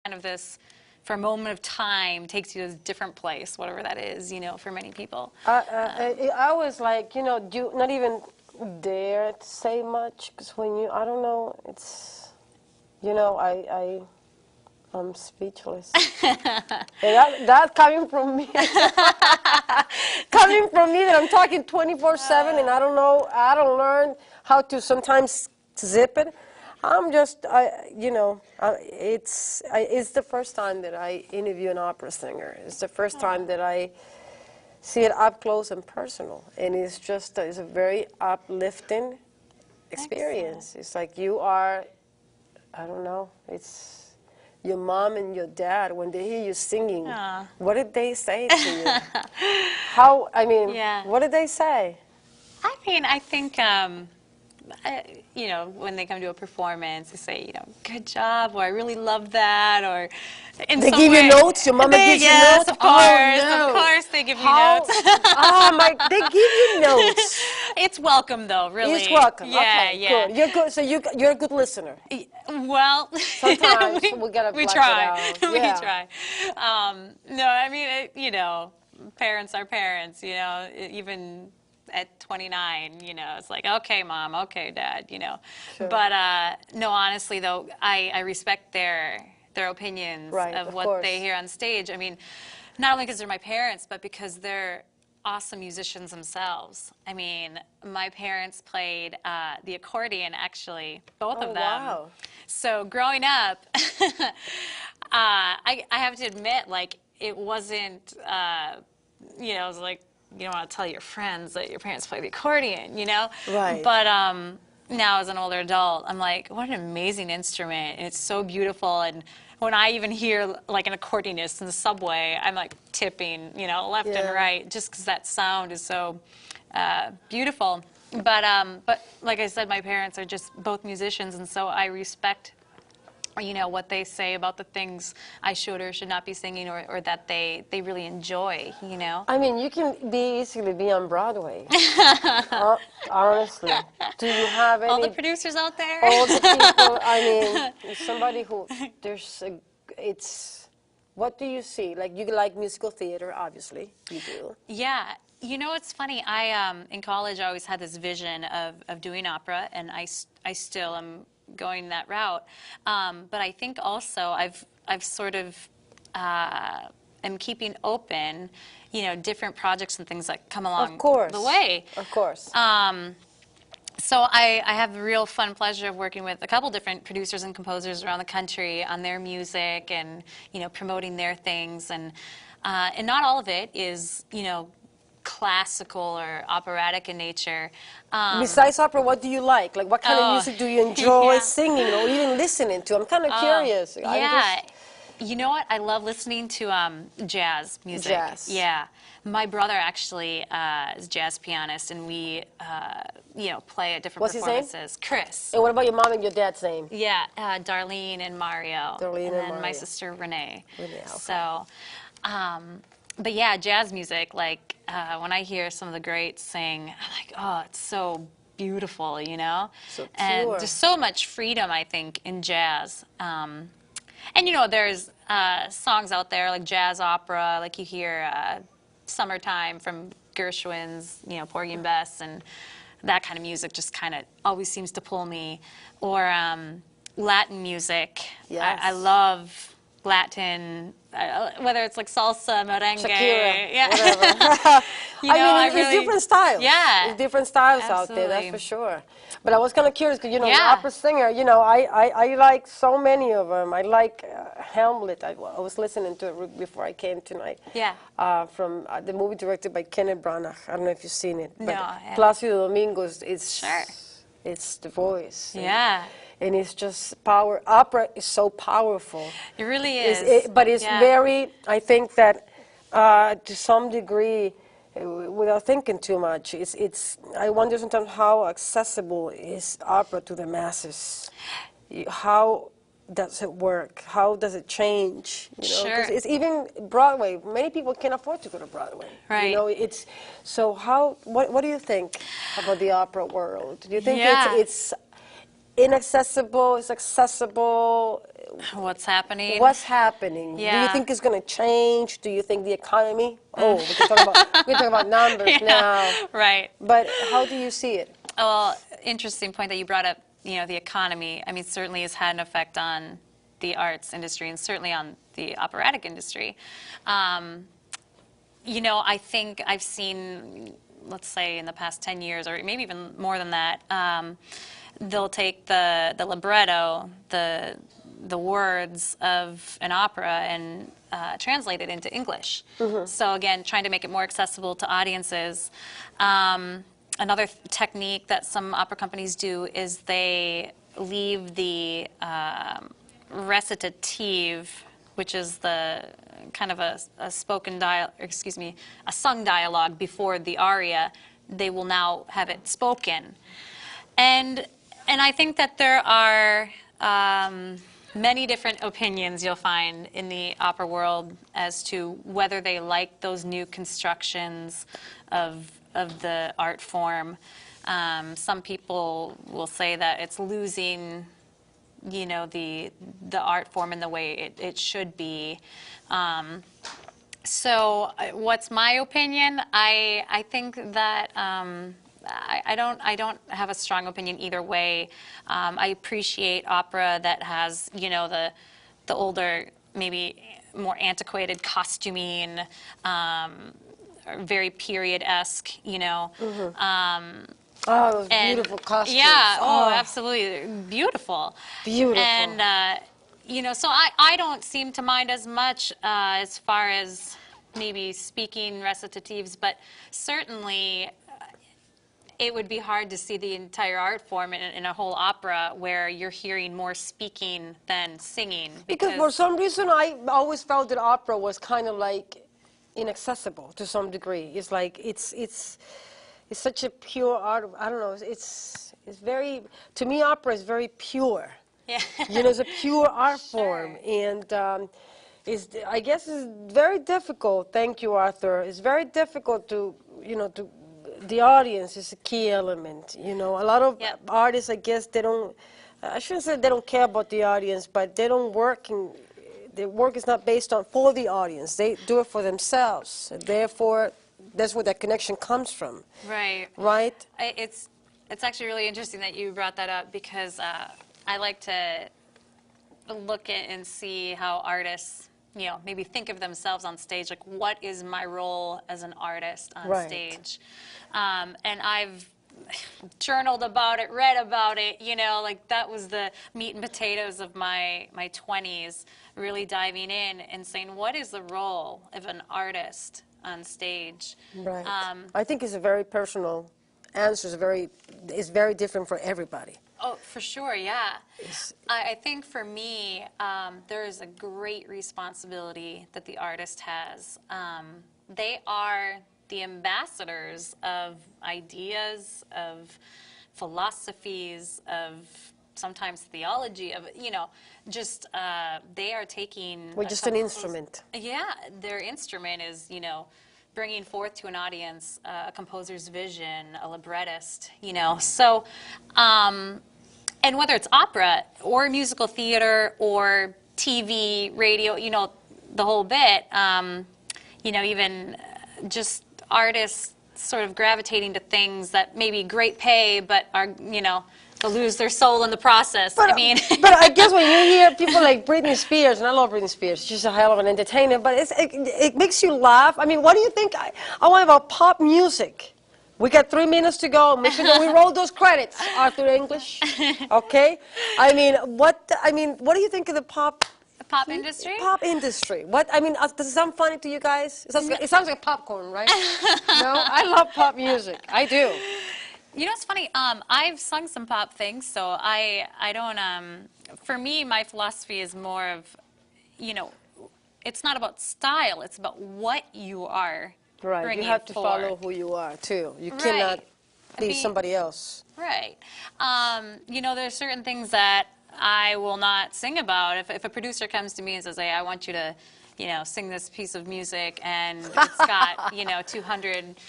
kind of this, for a moment of time, takes you to a different place, whatever that is, you know, for many people. I was like, you know, do not even dare to say much, because when you, I don't know, it's, you know, I'm speechless. And that coming from me, coming from me that I'm talking 24/7, and I don't know, I don't learn how to sometimes zip it. I'm just, you know, it's the first time that I interview an opera singer. It's the first time that I see it up close and personal, and it's just, it's a very uplifting experience. Excellent. It's like you are, I don't know, it's your mom and your dad, when they hear you singing, what did they say to you? How, I mean, what did they say? I mean, I think, you know, when they come to a performance, they say, you know, good job, or I really love that, or in they some give way, you notes? Your mama gives you yes, notes? of course, Oh, no. of course they give me notes. Oh, my, they give you notes. It's welcome, though, really. It's welcome. Yeah, okay, yeah. good. You're good. So you're a good listener. Well, sometimes we gotta we black try. it out. Yeah. We try. No, I mean, you know, parents are parents. You know, even at 29, you know, it's like, okay, mom, okay, dad, you know. Sure. But no, honestly, though, I respect their opinions of what course. they hear on stage. I mean, not only because they're my parents, but because they're awesome musicians themselves. I mean, my parents played the accordion, actually, both of them. Wow. So growing up, I have to admit, like, it wasn't, you know, it was like, you don't want to tell your friends that your parents play the accordion, you know? Right. But now as an older adult, I'm like, what an amazing instrument. And it's so beautiful. And when I even hear like an accordionist in the subway, I'm like tipping, you know, left and right, just because that sound is so beautiful. But like I said, my parents are just both musicians, and so I respect, you know, what they say about the things I should or should not be singing, or that they really enjoy, you know. I mean, you can easily be on Broadway. Honestly. Do you have any... All the producers out there? All the people, I mean, somebody who, it's, what do you see? Like, you like musical theater, obviously, you do. Yeah. You know, it's funny. In college, I always had this vision of doing opera, and I still am going that route. But I think also I've sort of am keeping open, you know, different projects and things that come along the way. Of course. So I have the real fun pleasure of working with a couple different producers and composers around the country on their music, and, you know, promoting their things, and not all of it is, you know, classical or operatic in nature. Besides opera, what do you like? Like, what kind of music do you enjoy singing or even listening to? I'm kind of curious. Yeah. You know what? I love listening to jazz music. Jazz. Yeah. My brother actually is a jazz pianist, and we, you know, play at different performances. His name? Chris. And what about your mom and your dad's name? Yeah, Darlene and Mario. Darlene and then Mario. My sister Renee. Renee, okay. So, but yeah, jazz music, like when I hear some of the greats sing, I'm like, oh, it's so beautiful, you know? So pure. And there's so much freedom, I think, in jazz. And, you know, there's songs out there like jazz opera, like you hear Summertime from Gershwin's, you know, Porgy and Bess, and that kind of music just kind of always seems to pull me. Or Latin music. Yes. I love Latin, whether it's like salsa, merengue, Shakira, whatever. You know, I mean, it's different styles. Yeah. There's different styles Absolutely. out there, that's for sure. But I was kind of curious, because, you know, Yeah. opera singer, you know, I like so many of them. I like Hamlet. I was listening to it before I came tonight. Yeah. From the movie directed by Kenneth Branagh. I don't know if you've seen it. But No, I haven't. Plácido Domingo is Sure. It's the voice. Yeah. And it's just power. Opera is so powerful. It really is. But it's very, I think that to some degree, without thinking too much, I wonder sometimes how accessible is opera to the masses. How does it work? How does it change? You know, Sure. 'cause it's even Broadway. Many people can't afford to go to Broadway. Right. You know, it's so how. What do you think about the opera world? Do you think Yeah. it's inaccessible? It's accessible? What's happening? What's happening? Do you Yeah. think it's going to change? Do you think the economy? Oh, we can talk about numbers now. Right. But how do you see it? Well, interesting point that you brought up, the economy. I mean, certainly has had an effect on the arts industry and certainly on the operatic industry. I think I've seen, let's say in the past 10 years, or maybe even more than that, they'll take the libretto, the words of an opera and translate it into English. So again, trying to make it more accessible to audiences. Another technique that some opera companies do is they leave the recitative, which is the kind of a sung dialogue before the aria. They will now have it spoken, and I think that there are many different opinions you'll find in the opera world as to whether they like those new constructions of the art form. Some people will say that it's losing, the art form in the way it should be. So what's my opinion? I think that I don't have a strong opinion either way. I appreciate opera that has, the older, maybe more antiquated costuming, very period-esque, Oh, those beautiful costumes. Yeah, absolutely, beautiful. Beautiful. And, so I don't seem to mind as much as far as maybe speaking recitatives, but certainly it would be hard to see the entire art form in a whole opera where you're hearing more speaking than singing. Because for some reason, I always felt that opera was kind of like inaccessible to some degree. It's like it's such a pure art. I don't know. It's very, to me, opera is very pure. Yeah. It's a pure art form, and I guess it's very difficult. Thank you, Arthur. It's very difficult to the audience is a key element. A lot of artists, I guess, they don't. I shouldn't say they don't care about the audience, but they don't work and their work is not based on for the audience. They do it for themselves. And therefore, that's where that connection comes from. Right. Right? It's actually really interesting that you brought that up because I like to look at and see how artists, maybe think of themselves on stage. Like, what is my role as an artist on stage? And I've journaled about it, read about it, like that was the meat and potatoes of my 20s, really diving in and saying, what is the role of an artist on stage? Right. I think it's a very personal answer. It's very different for everybody. Oh, for sure, yeah. I think for me, there is a great responsibility that the artist has. They are the ambassadors of ideas, of philosophies, of sometimes theology, of, just they are taking... We're just an instrument. Yeah, their instrument is, bringing forth to an audience a composer's vision, a librettist, So, and whether it's opera or musical theater or TV, radio, the whole bit, even just artists sort of gravitating to things that may be great pay, but are, they'll lose their soul in the process. But, but I guess when you hear people like Britney Spears, and I love Britney Spears, she's a hell of an entertainer, but it makes you laugh. I mean, what do you think? I want about pop music. We got 3 minutes to go. Make sure that we roll those credits, Arthur English. Okay? What do you think of the pop industry? Pop industry. Does it sound funny to you guys? It sounds like popcorn, right? No? I love pop music. I do. It's funny. I've sung some pop things, so I don't. For me, my philosophy is more of, it's not about style. It's about what you are. Right. You have to follow who you are too. You cannot be somebody else. Right. There's certain things that I will not sing about. If a producer comes to me and says, "Hey, I want you to, sing this piece of music, and it's got, 200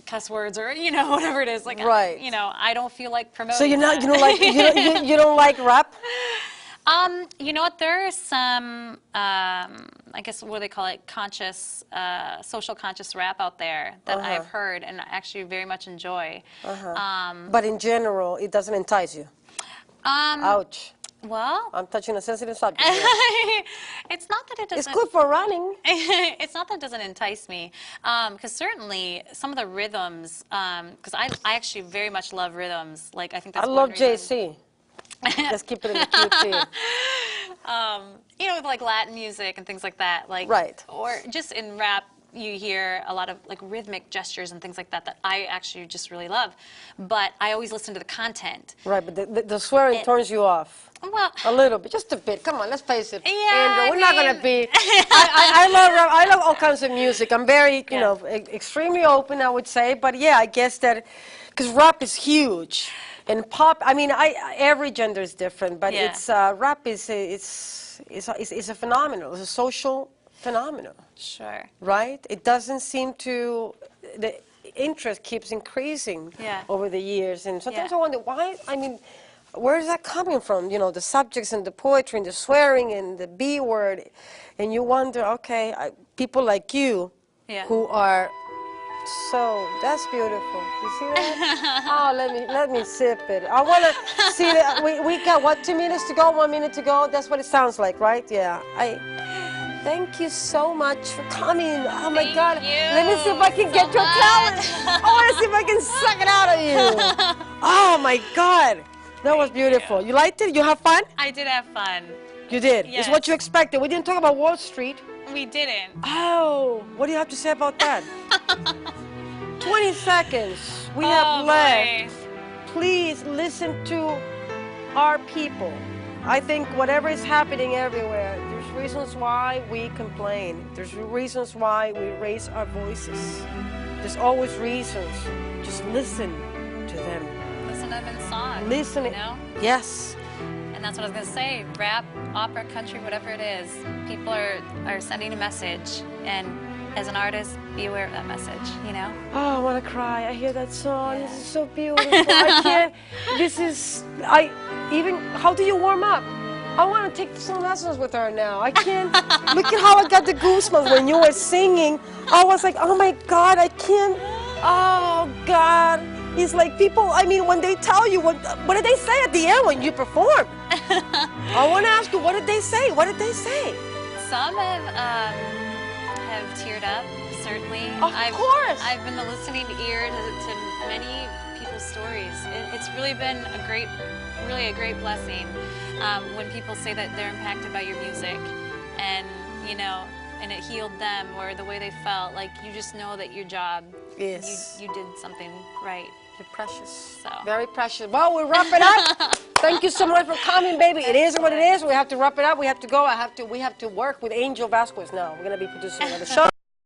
cuss words or whatever it is," like, right. I don't feel like promoting. So you don't like rap? You know what? There are some, I guess, what do they call it, conscious, social conscious rap out there that I've heard and actually very much enjoy. But in general, it doesn't entice you. Ouch. Well, I'm touching a sensitive subject here. it's not that it doesn't. It's good for running. It's not that it doesn't entice me, because certainly some of the rhythms, because I actually very much love rhythms. Like I think that's I one love reason. JC. Let's keep it in the QT. You know, with like Latin music and things like that. Like, right. Or just in rap, you hear a lot of like rhythmic gestures and things like that that I actually just really love. But I always listen to the content. Right, but the swearing turns you off. Well, a little bit, just a bit. Come on, let's face it. Yeah, Andrew, we're not going to be. I love rap. I love all kinds of music. I'm very, you know, extremely open, I would say. But yeah, I guess that, because rap is huge. And pop, I mean, every gender is different, but it's rap is a phenomenon. It's a social phenomenon. Sure. Right? It doesn't seem to, the interest keeps increasing over the years. And sometimes I wonder why, I mean, where is that coming from? You know, the subjects and the poetry and the swearing and the B word. And you wonder, okay, people like you who are so, that's beautiful. You see that? Oh, let me sip it. I want to see that. We got, what, 2 minutes to go, 1 minute to go? That's what it sounds like, right? Yeah. Thank you so much for coming. Oh, my God. Let me see if I can get your talent. I want to see if I can suck it out of you. Oh, my God. That was beautiful. You liked it? You have fun? I did have fun. You did? Yes. It's what you expected. We didn't talk about Wall Street. We didn't. Oh, what do you have to say about that? 20 seconds. We have left. Boy. Please listen to our people. I think whatever is happening everywhere, there's reasons why we complain. There's reasons why we raise our voices. There's always reasons. Just listen to them. Listen to them in song. Listen. You know? Yes. And that's what I was going to say. Rap, opera, country, whatever it is, people are sending a message. And as an artist, be aware of that message, you know? Oh, I want to cry. I hear that song. This is so beautiful. I can't. How do you warm up? I want to take some lessons with her now. I can't. Look at how I got the goosebumps when you were singing. I was like, oh my God, I can't. Oh God. It's like people, I mean, when they tell you, what did they say at the end when you perform? I want to ask you, what did they say? What did they say? Some have teared up, certainly. Of course. I've been the listening ear to many people's stories. It's really been a great blessing when people say that they're impacted by your music, and you know, and it healed them, or the way they felt. Like you just know that your job, you did something right. You're precious. So. Very precious. Well, we'll wrap it up. Thank you so much for coming, baby. It is what it is. We have to wrap it up. We have to go. We have to work with Angel Vasquez now. We're going to be producing another show.